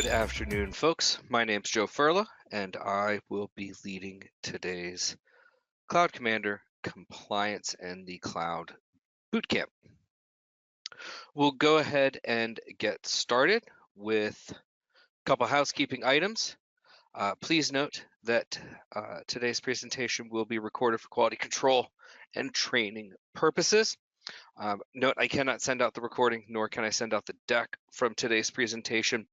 afternoon, folks. My name's Joe Furla, and I will be leading today's Cloud Commander Compliance and the Cloud Bootcamp. We'll go ahead and get started with a couple housekeeping items. Please note that today's presentation will be recorded for quality control and training purposes. Note, I cannot send out the recording, nor can I send out the deck from today's presentation.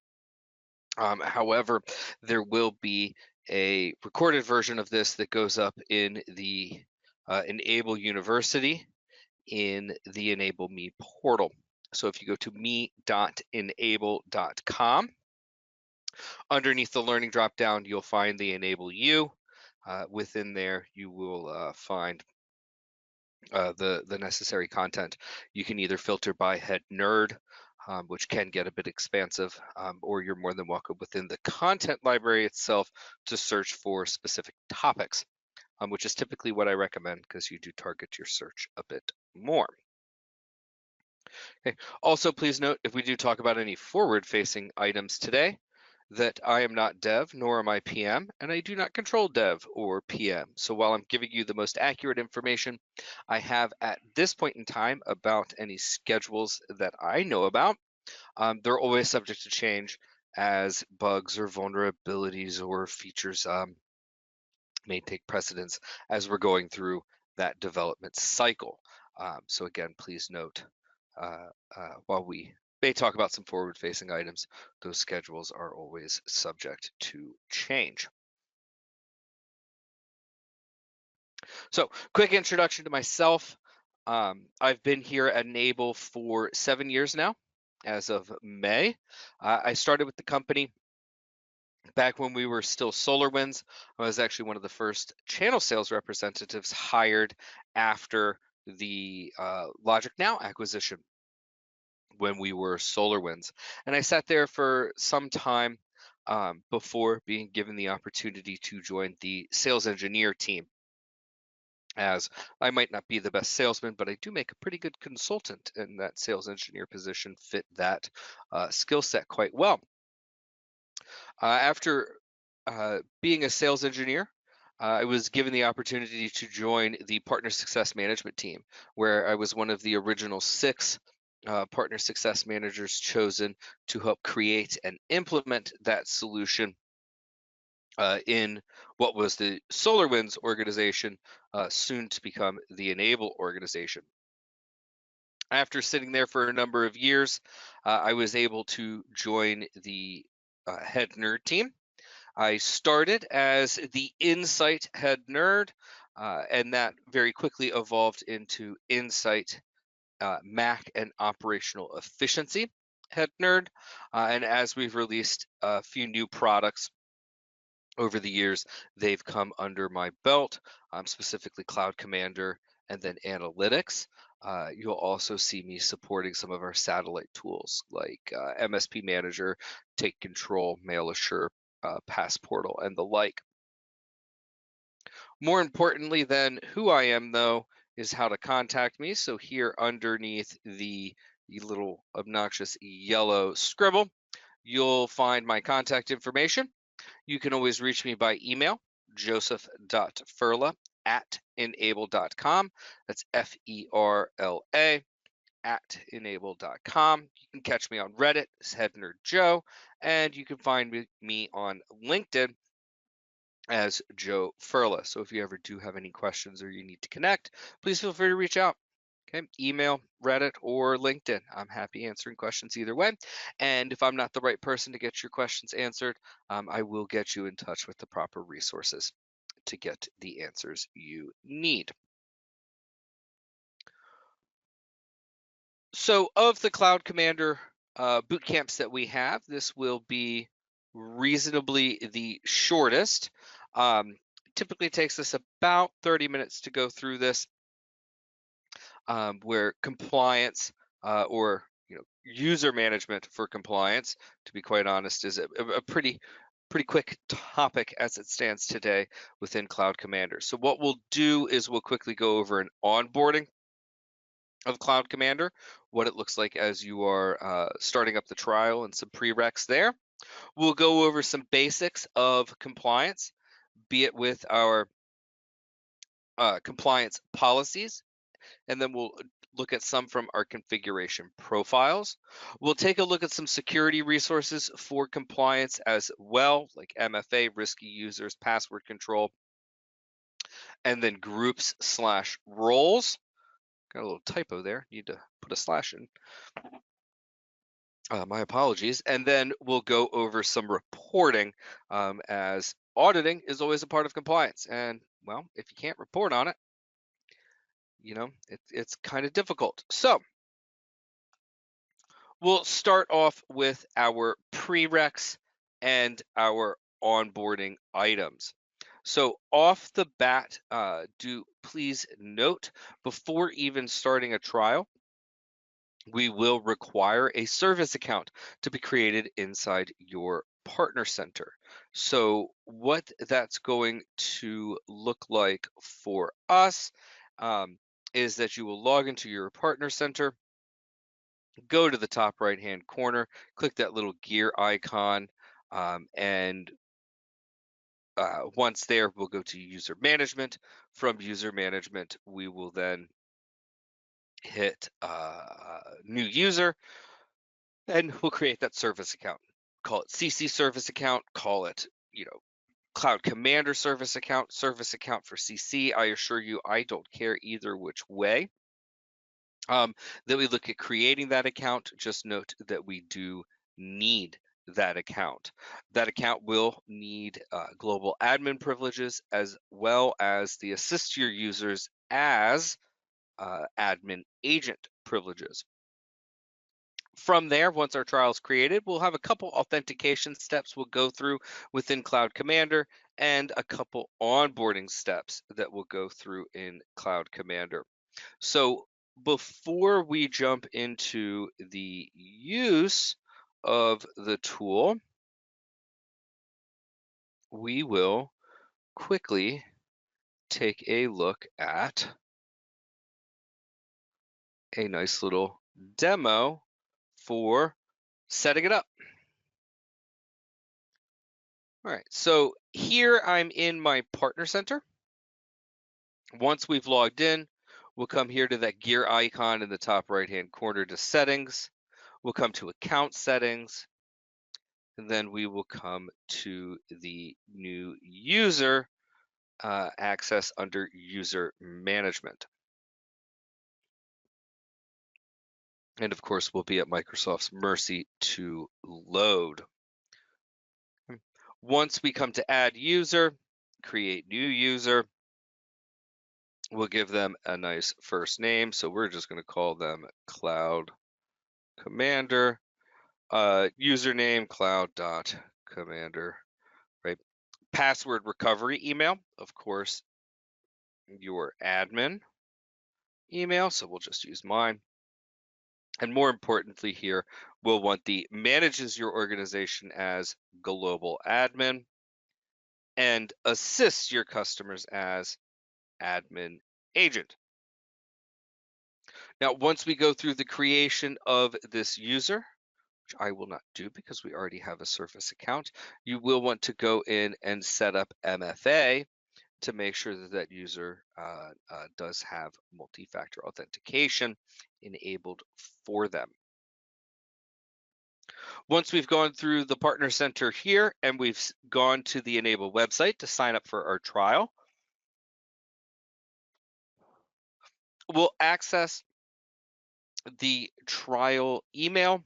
However, there will be a recorded version of this that goes up in the Enable University in the Enable Me portal. So if you go to me.enable.com, underneath the learning dropdown, you'll find the Enable U. Within there, you will find the necessary content. You can either filter by head nerd, which can get a bit expansive, or you're more than welcome within the content library itself to search for specific topics, which is typically what I recommend because you do target your search a bit more. Okay. Also, please note, if we do talk about any forward-facing items today, that I am not dev, nor am I PM, and I do not control dev or PM. So while I'm giving you the most accurate information I have at this point in time about any schedules that I know about, they're always subject to change as bugs or vulnerabilities or features may take precedence as we're going through that development cycle. So again, please note, while we may talk about some forward-facing items, those schedules are always subject to change. So, quick introduction to myself. I've been here at Enable for 7 years now, as of May. I started with the company back when we were still SolarWinds. I was actually one of the first channel sales representatives hired after the LogicNow acquisition, when we were SolarWinds. And I sat there for some time before being given the opportunity to join the sales engineer team, as I might not be the best salesman, but I do make a pretty good consultant, and that sales engineer position fit that skill set quite well. After being a sales engineer, I was given the opportunity to join the partner success management team, where I was one of the original 6 partner success managers chosen to help create and implement that solution in what was the SolarWinds organization, soon to become the Enable organization. After sitting there for a number of years, I was able to join the head nerd team. I started as the Insight head nerd, and that very quickly evolved into Insight Mac and operational efficiency head nerd. And as we've released a few new products over the years, they've come under my belt, specifically Cloud Commander and then Analytics. You'll also see me supporting some of our satellite tools like MSP Manager, Take Control, MailAssure, Passportal, and the like. More importantly than who I am, though, is how to contact me. So here underneath the little obnoxious yellow scribble, you'll find my contact information. You can always reach me by email, joseph.furla@enable.com. That's F-E-R-L-A @enable.com. You can catch me on Reddit as Head Nerd Joe, and you can find me on LinkedIn as Joe Furla. So if you ever do have any questions or you need to connect, please feel free to reach out. Okay, email, Reddit, or LinkedIn. I'm happy answering questions either way. And if I'm not the right person to get your questions answered, I will get you in touch with the proper resources to get the answers you need. So of the Cloud Commander boot camps that we have, this will be reasonably the shortest. Typically takes us about 30 minutes to go through this, where compliance or user management for compliance, to be quite honest, is a pretty quick topic as it stands today within Cloud Commander. So what we'll do is we'll quickly go over an onboarding of Cloud Commander, what it looks like as you are starting up the trial and some prereqs there. We'll go over some basics of compliance, be it with our compliance policies, and then we'll look at some from our configuration profiles. We'll take a look at some security resources for compliance as well, like MFA, risky users, password control, and then groups/roles. Got a little typo there. Need to put a slash in. My apologies. And then we'll go over some reporting, as auditing is always a part of compliance. And well, if you can't report on it, it's kind of difficult. So we'll start off with our prereqs and our onboarding items. So off the bat, do please note, before even starting a trial, we will require a service account to be created inside your partner center. So what that's going to look like for us, is that you will log into your partner center, go to the top right hand corner, click that little gear icon, and once there, we'll go to user management. From user management, we will then hit new user, and we'll create that service account. Call it CC service account, call it, Cloud Commander service account for CC. I assure you, I don't care either which way. Then we look at creating that account. Just note that we do need that account. That account will need global admin privileges, as well as the assist your users as admin agent privileges. From there, once our trial is created, we'll have a couple authentication steps we'll go through within Cloud Commander, and a couple onboarding steps that we'll go through in Cloud Commander. So before we jump into the use of the tool, we will quickly take a look at a nice little demo for setting it up. All right, so here I'm in my partner center. Once we've logged in, we'll come here to that gear icon in the top right-hand corner to settings. We'll come to account settings, and then we will come to the new user access under user management. And of course, we'll be at Microsoft's mercy to load. Once we come to add user, create new user, we'll give them a nice first name. So we're just going to call them Cloud Commander. Username cloud.commander, right? Password recovery email, of course, your admin email. So we'll just use mine. And more importantly here, we'll want the manages your organization as global admin, and assists your customers as admin agent. Now, once we go through the creation of this user, which I will not do because we already have a Surface account, you will want to go in and set up MFA to make sure that that user does have multi-factor authentication enabled for them. Once we've gone through the Partner Center here and we've gone to the Enable website to sign up for our trial, we'll access the trial email.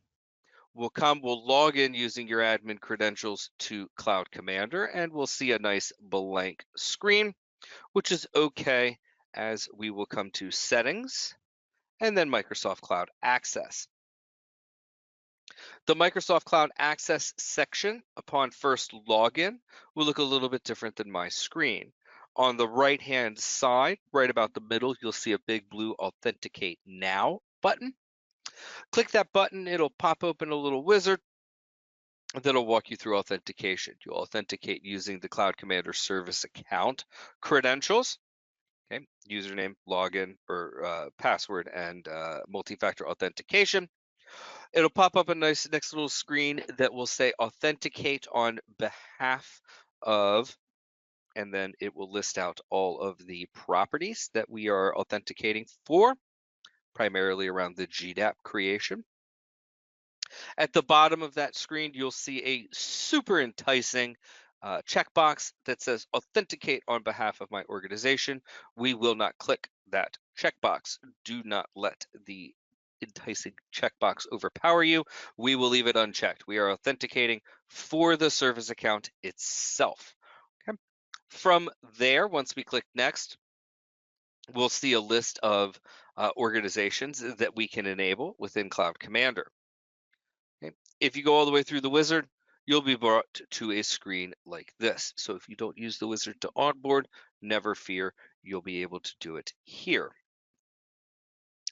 We'll log in using your admin credentials to Cloud Commander, and we'll see a nice blank screen, which is okay, as we will come to Settings and then Microsoft Cloud Access. The Microsoft Cloud Access section, upon first login, will look a little bit different than my screen. On the right-hand side, right about the middle, you'll see a big blue Authenticate Now button. Click that button, it'll pop open a little wizard that'll walk you through authentication. You'll authenticate using the Cloud Commander service account credentials. Okay, username, login, or password, and multi-factor authentication. It'll pop up a nice next little screen that will say authenticate on behalf of, and then it will list out all of the properties that we are authenticating for, primarily around the GDAP creation. At the bottom of that screen, you'll see a super enticing checkbox that says authenticate on behalf of my organization. We will not click that checkbox. Do not let the enticing checkbox overpower you. We will leave it unchecked. We are authenticating for the service account itself. Okay. From there, once we click next, we'll see a list of organizations that we can enable within Cloud Commander. Okay. If you go all the way through the wizard, you'll be brought to a screen like this. So if you don't use the wizard to onboard, never fear, you'll be able to do it here.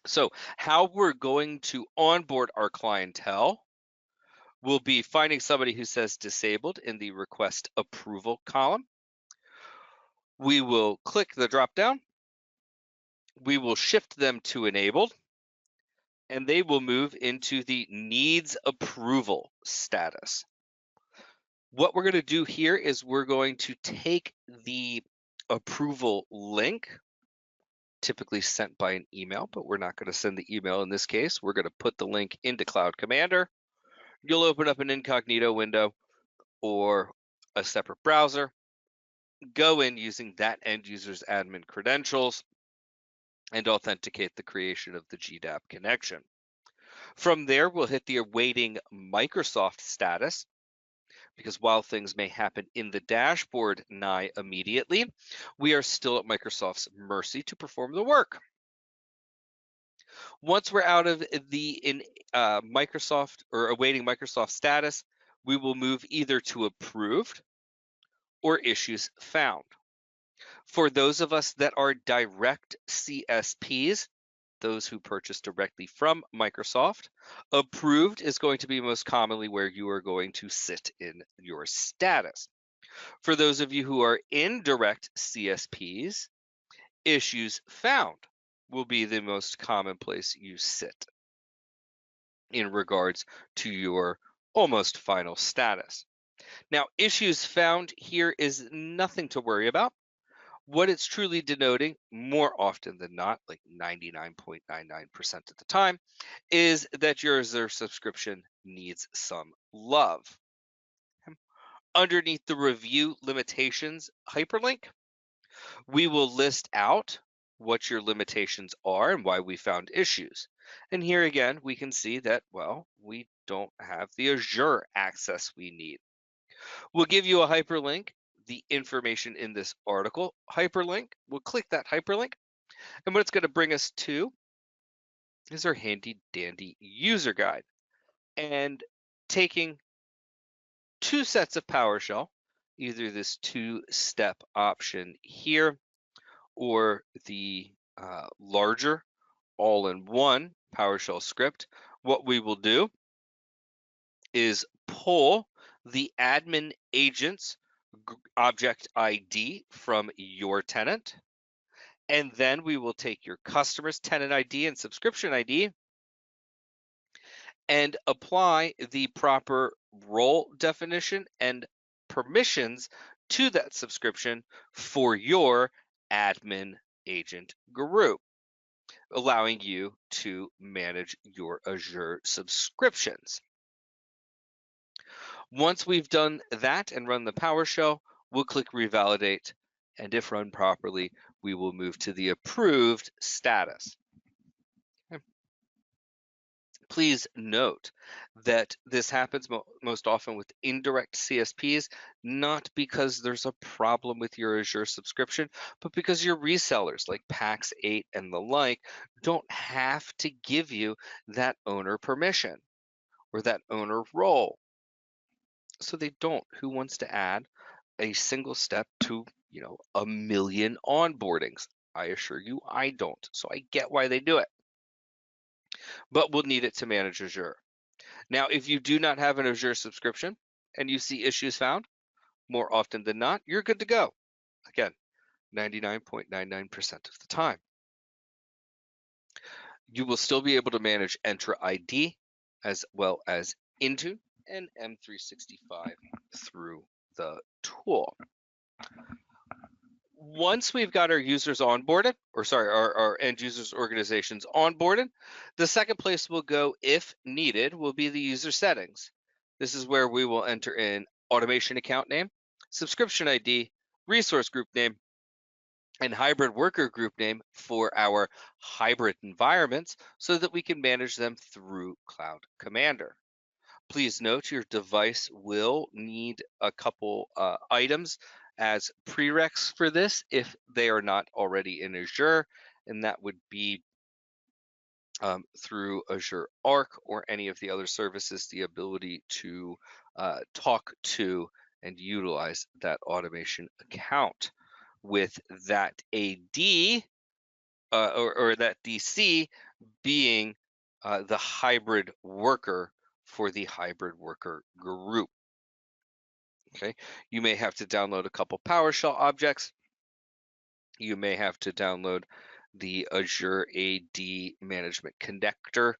So how we're going to onboard our clientele will be finding somebody who says disabled in the request approval column. We will click the drop down. We will shift them to enabled, and they will move into the needs approval status. What we're going to do here is we're going to take the approval link, typically sent by an email, but we're not going to send the email in this case. We're going to put the link into Cloud Commander. You'll open up an incognito window or a separate browser, go in using that end user's admin credentials, and authenticate the creation of the GDAP connection. From there, we'll hit the awaiting Microsoft status, because while things may happen in the dashboard nigh immediately, we are still at Microsoft's mercy to perform the work. Once we're out of the Microsoft or awaiting Microsoft status, we will move either to approved or issues found. For those of us that are direct CSPs, those who purchase directly from Microsoft, approved is going to be most commonly where you are going to sit in your status. For those of you who are indirect CSPs, issues found will be the most common place you sit in regards to your almost final status. Now, issues found here is nothing to worry about. What it's truly denoting, more often than not, like 99.99% of the time, is that your Azure subscription needs some love. Underneath the review limitations hyperlink, we will list out what your limitations are and why we found issues. And here again, we can see that, well, we don't have the Azure access we need. We'll give you a hyperlink, the information in this article hyperlink. We'll click that hyperlink, and what it's going to bring us to is our handy dandy user guide. And taking two sets of PowerShell, either this two-step option here or the larger all-in-one PowerShell script, what we will do is pull the admin agent's object ID from your tenant, and then we will take your customer's tenant ID and subscription ID and apply the proper role definition and permissions to that subscription for your admin agent group, allowing you to manage your Azure subscriptions. Once we've done that and run the PowerShell, we'll click revalidate, and if run properly, we will move to the approved status. Okay. Please note that this happens most often with indirect CSPs, not because there's a problem with your Azure subscription, but because your resellers like Pax8 and the like don't have to give you that owner permission or that owner role. So they don't. Who wants to add a single step to, a million onboardings? I assure you, I don't. So I get why they do it. But we'll need it to manage Azure. Now, if you do not have an Azure subscription and you see issues found, more often than not, you're good to go. Again, 99.99% of the time. You will still be able to manage Entra ID as well as Intune and M365 through the tool. Once we've got our users onboarded, or sorry, our end users organizations onboarded, the second place we'll go, if needed, will be the user settings. This is where we will enter in automation account name, subscription ID, resource group name, and hybrid worker group name for our hybrid environments so that we can manage them through Cloud Commander. Please note your device will need a couple items as prereqs for this if they are not already in Azure, and that would be through Azure Arc or any of the other services, the ability to talk to and utilize that automation account. With that AD or that DC being the hybrid worker for the hybrid worker group. Okay, you may have to download a couple PowerShell objects. You may have to download the Azure AD Management Connector,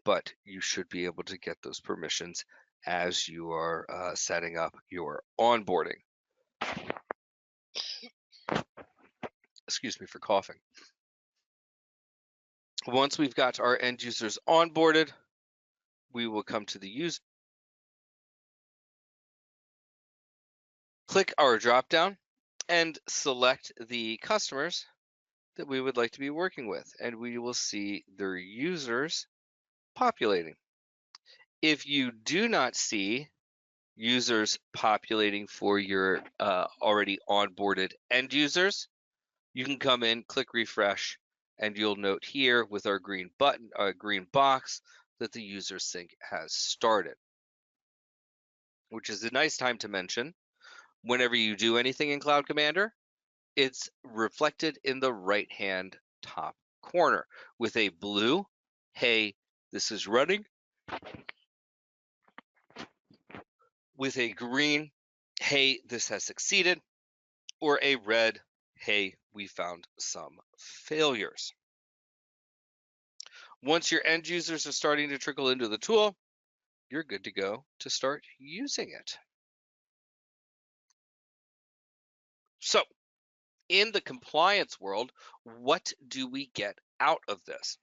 but you should be able to get those permissions as you are setting up your onboarding. Excuse me for coughing. Once we've got our end users onboarded, we will come to the user. Click our dropdown and select the customers that we would like to be working with, and we will see their users populating. If you do not see users populating for your already onboarded end users, you can come in, click refresh, and you'll note here with our green button, green box, that the user sync has started, which is a nice time to mention. Whenever you do anything in Cloud Commander, it's reflected in the right-hand top corner with a blue, hey, this is running, with a green, hey, this has succeeded, or a red, hey, we found some failures. Once your end users are starting to trickle into the tool, you're good to go to start using it. So, in the compliance world, what do we get out of this?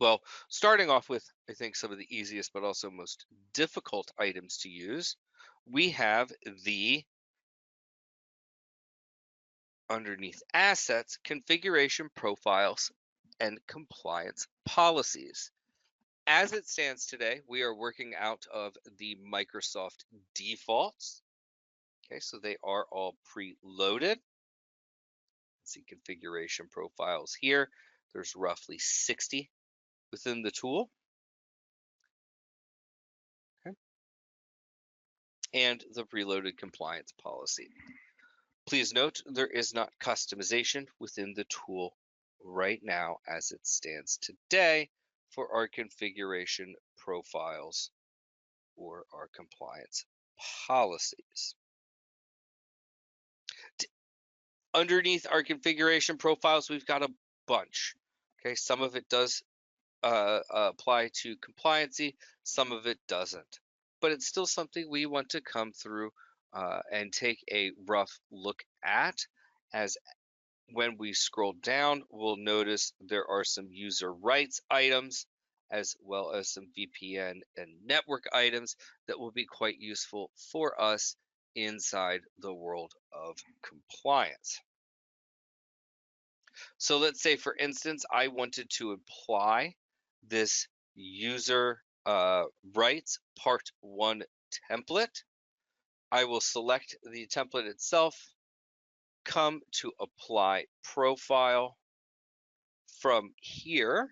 Well, starting off with, I think, some of the easiest but also most difficult items to use, we have the underneath assets, configuration profiles, and compliance policies. As it stands today, we are working out of the Microsoft defaults. Okay, so they are all preloaded. See configuration profiles here. There's roughly 60 within the tool. Okay. And the preloaded compliance policy. Please note there is not customization within the tool right now as it stands today for our configuration profiles or our compliance policies. Underneath our configuration profiles, we've got a bunch. Okay, some of it does apply to compliancy, some of it doesn't, but it's still something we want to come through and take a rough look at. As when we scroll down, we'll notice there are some user rights items as well as some VPN and network items that will be quite useful for us inside the world of compliance. So let's say, for instance, I wanted to apply this user rights part 1 template. I will select the template itself, come to apply profile. From here,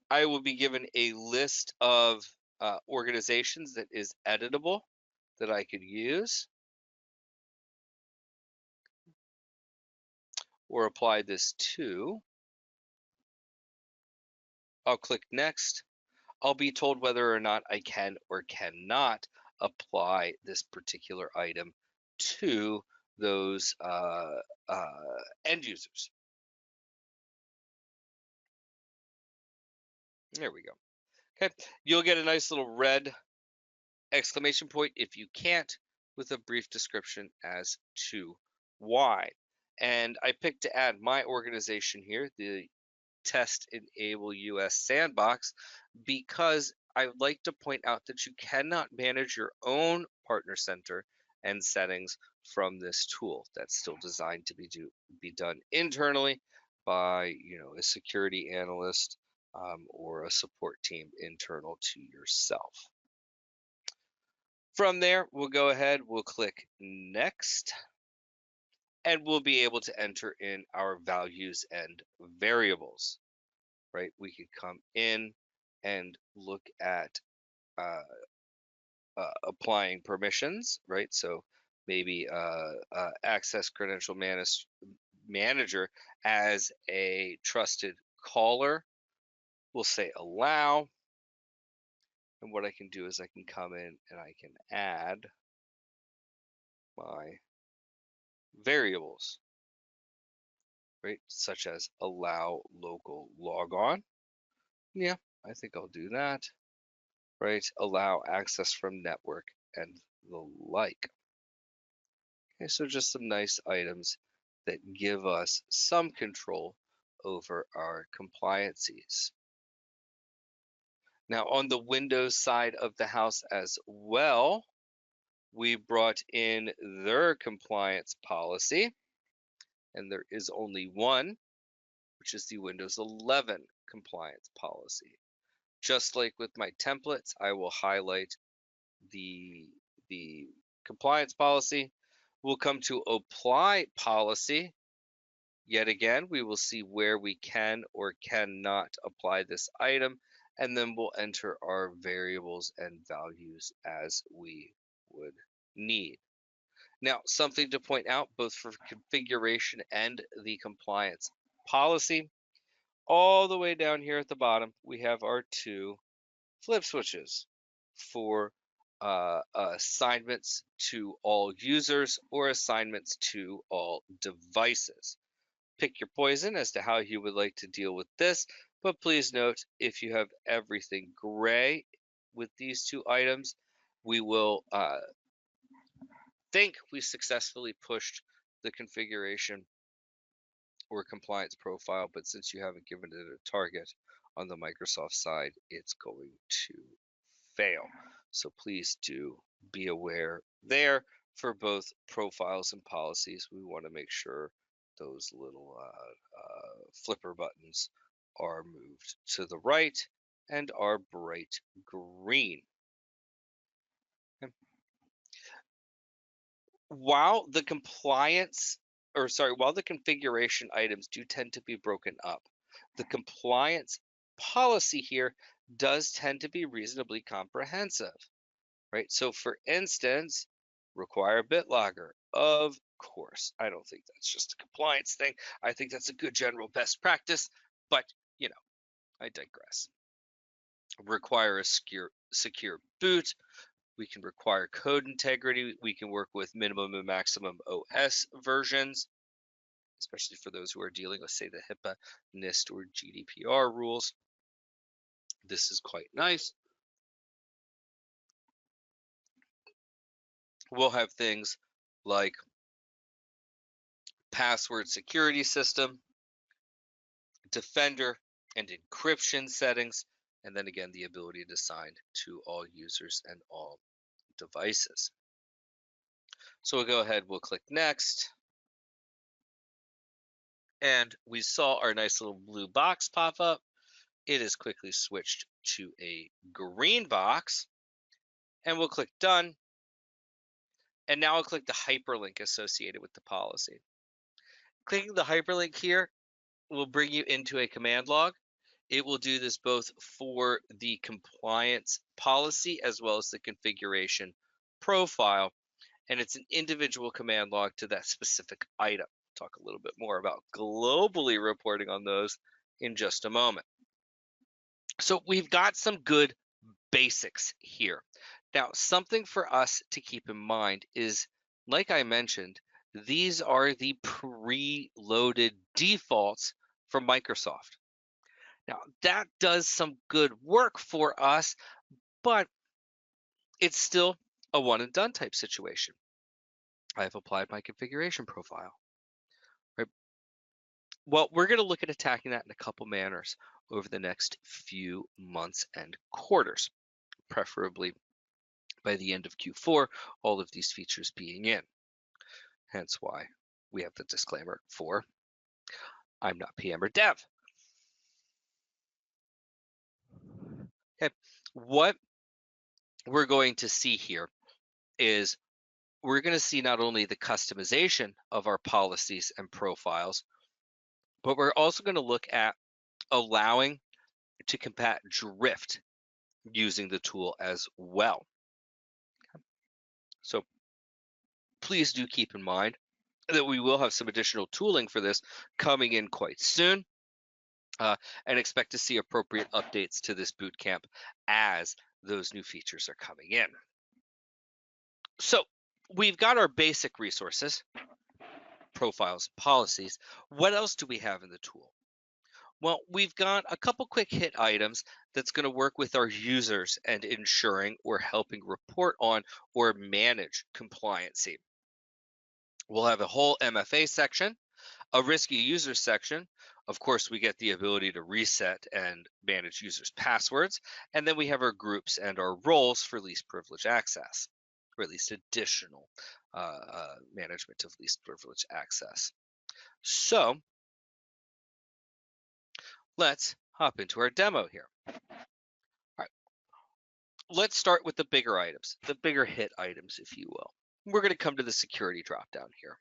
I will be given a list of organizations that is editable that I could use or apply this to. I'll click next. I'll be told whether or not I can or cannot apply this particular item to those end users. There we go. Okay, you'll get a nice little red exclamation point if you can't, with a brief description as to why. And I picked to add my organization here, the Test Enable US Sandbox, because I would like to point out that you cannot manage your own partner center and settings from this tool. That's still designed to be done internally by a security analyst or a support team internal to yourself. From there, we'll go ahead, we'll click next, and we'll be able to enter in our values and variables, right? We could come in and look at uh, applying permissions, right? So maybe access credential manager as a trusted caller. We'll say allow. And what I can do is I can come in and I can add my variables, right? Such as allow local logon. Yeah, I think I'll do that, right? Allow access from network and the like. Okay, so just some nice items that give us some control over our compliances. Now on the Windows side of the house as well, we brought in their compliance policy, and there is only one, which is the Windows 11 compliance policy. Just like with my templates, I will highlight the compliance policy. We'll come to apply policy. Yet again, we will see where we can or cannot apply this item, and then we'll enter our variables and values as we would need. Now, something to point out, both for configuration and the compliance policy, all the way down here at the bottom, we have our two flip switches for assignments to all users or assignments to all devices. Pick your poison as to how you would like to deal with this, but please note, if you have everything gray with these two items, we will think we successfully pushed the configuration or compliance profile, but since you haven't given it a target on the Microsoft side, it's going to fail. So please do be aware there. For both profiles and policies, we want to make sure those little flipper buttons are moved to the right and are bright green. While the configuration items do tend to be broken up, the compliance policy here does tend to be reasonably comprehensive, right? So for instance, require BitLogger. Of course, I don't think that's just a compliance thing. I think that's a good general best practice, but I digress. Require a secure boot. We can require code integrity. We can work with minimum and maximum OS versions, especially for those who are dealing with, say, the HIPAA, NIST, or GDPR rules. This is quite nice. We'll have things like password security system, defender, and encryption settings, and then again, the ability to assign to all users and all devices. So we'll go ahead, we'll click next. And we saw our nice little blue box pop up. It is quickly switched to a green box, and we'll click done. And now I'll click the hyperlink associated with the policy. Clicking the hyperlink here will bring you into a command log. It will do this both for the compliance policy as well as the configuration profile, and it's an individual command log to that specific item. We'll talk a little bit more about globally reporting on those in just a moment. So we've got some good basics here. Now, something for us to keep in mind is, like I mentioned, these are the preloaded defaults from Microsoft. Now, that does some good work for us, but it's still a one and done type situation. I've applied my configuration profile, right? Well, we're going to look at attacking that in a couple manners over the next few months and quarters, preferably by the end of Q4, all of these features being in. Hence why we have the disclaimer for I'm not PM or dev. Okay, what we're going to see here is we're going to see not only the customization of our policies and profiles, but we're also going to look at allowing to combat drift using the tool as well. So please do keep in mind that we will have some additional tooling for this coming in quite soon, and expect to see appropriate updates to this bootcamp as those new features are coming in. So we've got our basic resources, profiles, policies. What else do we have in the tool? Well, we've got a couple quick hit items that's going to work with our users and ensuring we're helping report on or manage compliancy. We'll have a whole MFA section, a risky user section. Of course, we get the ability to reset and manage users' passwords. And then we have our groups and our roles for least privilege access, or at least additional management of least privilege access. So let's hop into our demo here. All right, let's start with the bigger items, the bigger hit items, if you will. We're going to come to the security dropdown here.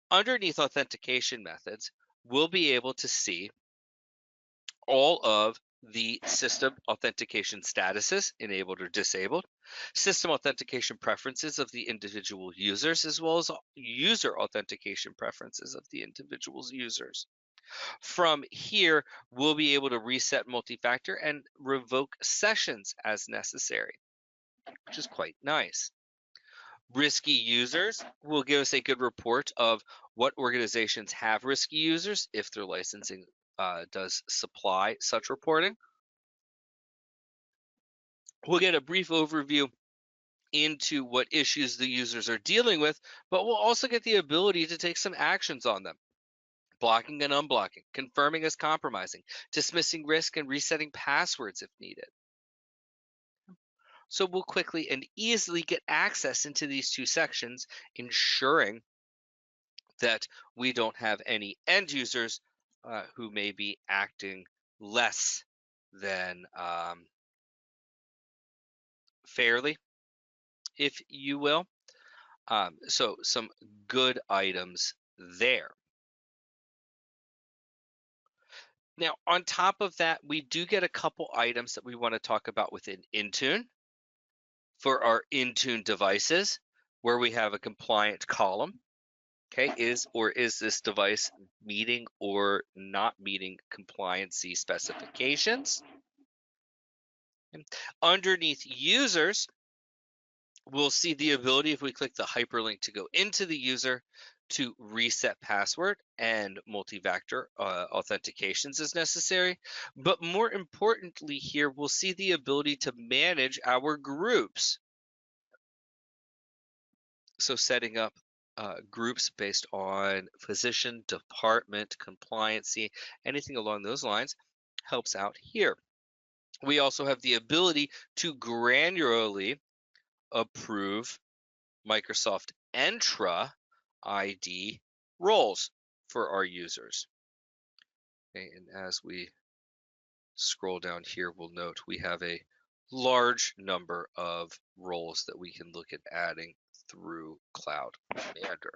Underneath authentication methods, we'll be able to see all of the system authentication statuses, enabled or disabled, system authentication preferences of the individual users, as well as user authentication preferences of the individual's users. From here, we'll be able to reset multi-factor and revoke sessions as necessary, which is quite nice. Risky users will give us a good report of what organizations have risky users if their licensing does supply such reporting. We'll get a brief overview into what issues the users are dealing with, but we'll also get the ability to take some actions on them. Blocking and unblocking, confirming as compromising, dismissing risk, and resetting passwords if needed. So we'll quickly and easily get access into these two sections, ensuring that we don't have any end users who may be acting less than fairly, if you will. So some good items there. Now, on top of that, we do get a couple items that we want to talk about within Intune for our Intune devices, where we have a compliant column. Okay, is this device meeting or not meeting compliancy specifications? And underneath users, we'll see the ability, if we click the hyperlink to go into the user, to reset password and multi-factor authentications as necessary. But more importantly here, we'll see the ability to manage our groups. So setting up groups based on position, department, compliancy, anything along those lines helps out here. We also have the ability to granularly approve Microsoft Entra ID roles for our users. Okay, and as we scroll down here, we'll note we have a large number of roles that we can look at adding through Cloud Commander.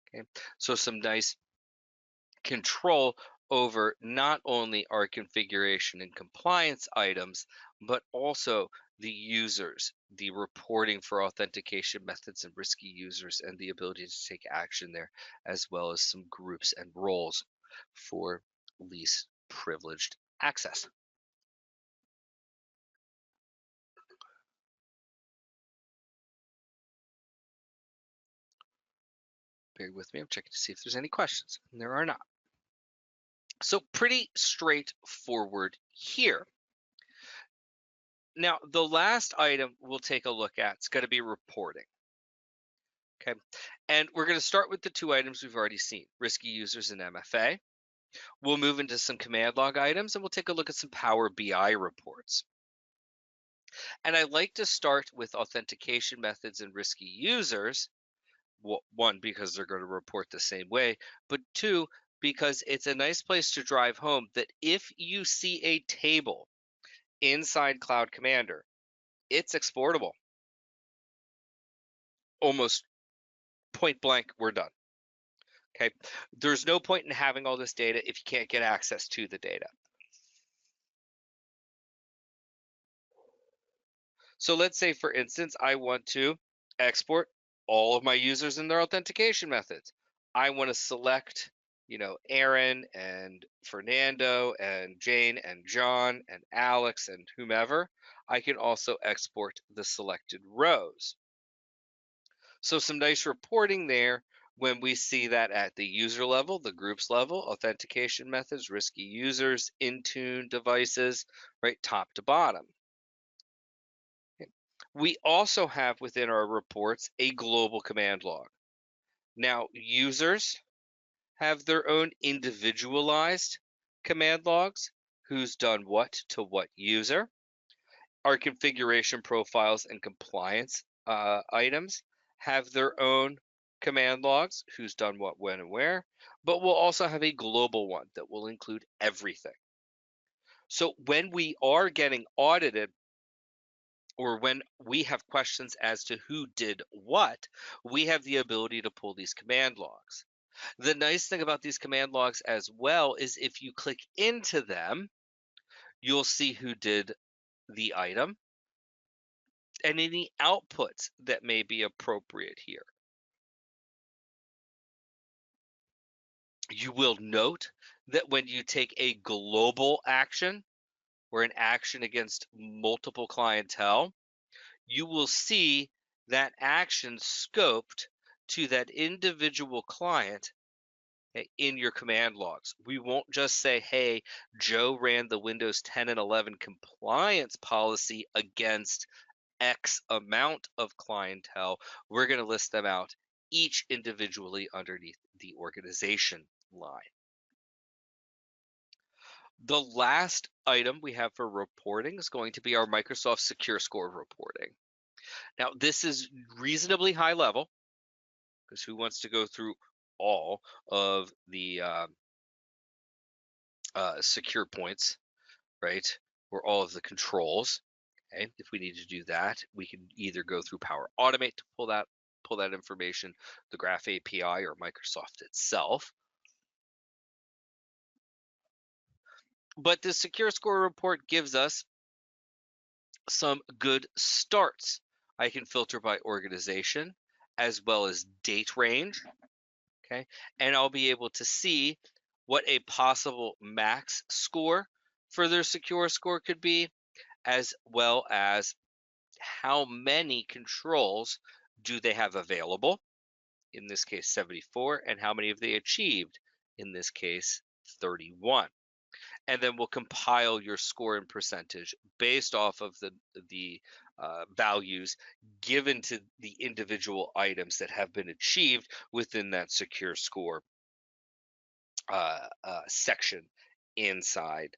Okay, so some nice control over not only our configuration and compliance items, but also the users, the reporting for authentication methods and risky users, and the ability to take action there, as well as some groups and roles for least privileged access. Bear with me, I'm checking to see if there's any questions, and there are not. So pretty straightforward here. Now, the last item we'll take a look at is going to be reporting. Okay. And we're going to start with the two items we've already seen, risky users and MFA. We'll move into some command log items and we'll take a look at some Power BI reports. And I like to start with authentication methods and risky users. One, because they're going to report the same way, but two, because it's a nice place to drive home that if you see a table inside Cloud Commander, it's exportable. Almost point blank, we're done. Okay. There's no point in having all this data if you can't get access to the data. So let's say, for instance, I want to export all of my users and their authentication methods. I want to select, Aaron and Fernando and Jane and John and Alex and whomever. I can also export the selected rows. So some nice reporting there when we see that at the user level, the groups level, authentication methods, risky users, Intune devices, right, top to bottom. We also have within our reports a global command log. Now, users have their own individualized command logs, who's done what to what user. Our configuration profiles and compliance items have their own command logs, who's done what, when, and where, but we'll also have a global one that will include everything. So when we are getting audited, or when we have questions as to who did what, we have the ability to pull these command logs. The nice thing about these command logs as well is if you click into them, you'll see who did the item and any outputs that may be appropriate here. You will note that when you take a global action or an action against multiple clientele, you will see that action scoped to that individual client in your command logs. We won't just say, hey, Joe ran the Windows 10 and 11 compliance policy against X amount of clientele. We're going to list them out each individually underneath the organization line. The last item we have for reporting is going to be our Microsoft Secure Score reporting. Now, this is reasonably high level, because who wants to go through all of the secure points, right? Or all of the controls. Okay, if we need to do that, we can either go through Power Automate to pull that information, the Graph API, or Microsoft itself. But the Secure Score report gives us some good starts. I can filter by organization as well as date range. Okay, and I'll be able to see what a possible max score for their Secure Score could be, as well as how many controls do they have available, in this case 74, and how many have they achieved, in this case 31. And then we'll compile your score and percentage based off of the values given to the individual items that have been achieved within that secure score section inside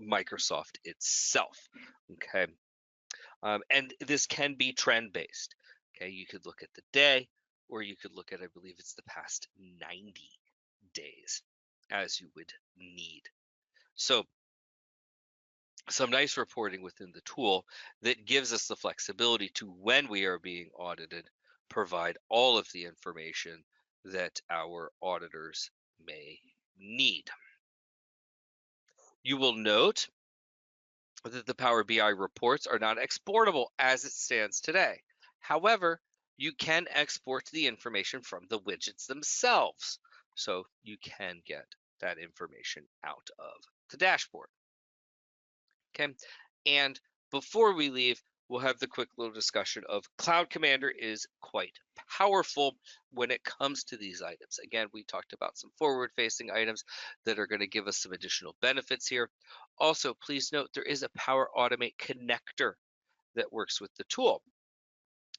Microsoft itself. Okay. And this can be trend based. Okay, you could look at the day, or you could look at, I believe it's the past 90 days, as you would need. So some nice reporting within the tool that gives us the flexibility to, when we are being audited, provide all of the information that our auditors may need. You will note that the Power BI reports are not exportable as it stands today. However, you can export the information from the widgets themselves, so you can get that information out of the dashboard. Okay, and before we leave, we'll have the quick little discussion of Cloud Commander is quite powerful when it comes to these items. Again, we talked about some forward-facing items that are going to give us some additional benefits here. Also, please note there is a Power Automate connector that works with the tool.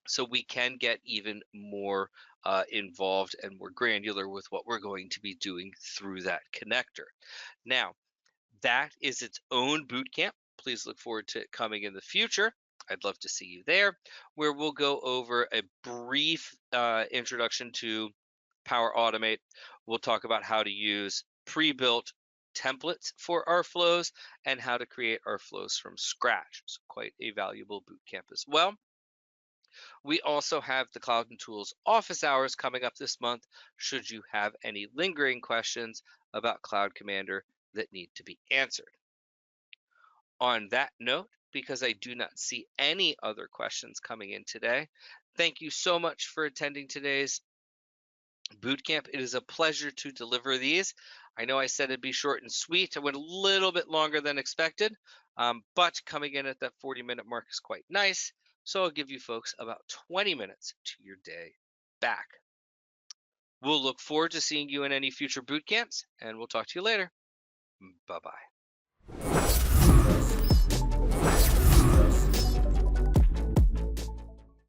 So we can get even more involved and more granular with what we're going to be doing through that connector. Now, that is its own boot camp. Please look forward to it coming in the future. I'd love to see you there, where we'll go over a brief introduction to Power Automate. We'll talk about how to use pre-built templates for our flows and how to create our flows from scratch. So quite a valuable boot camp as well. We also have the Cloud and Tools office hours coming up this month, should you have any lingering questions about Cloud Commander that need to be answered. On that note, because I do not see any other questions coming in today, thank you so much for attending today's boot camp. It is a pleasure to deliver these. I know I said it'd be short and sweet. I went a little bit longer than expected, but coming in at that 40-minute mark is quite nice. So I'll give you folks about 20 minutes to your day back. We'll look forward to seeing you in any future boot camps, and we'll talk to you later. Bye-bye.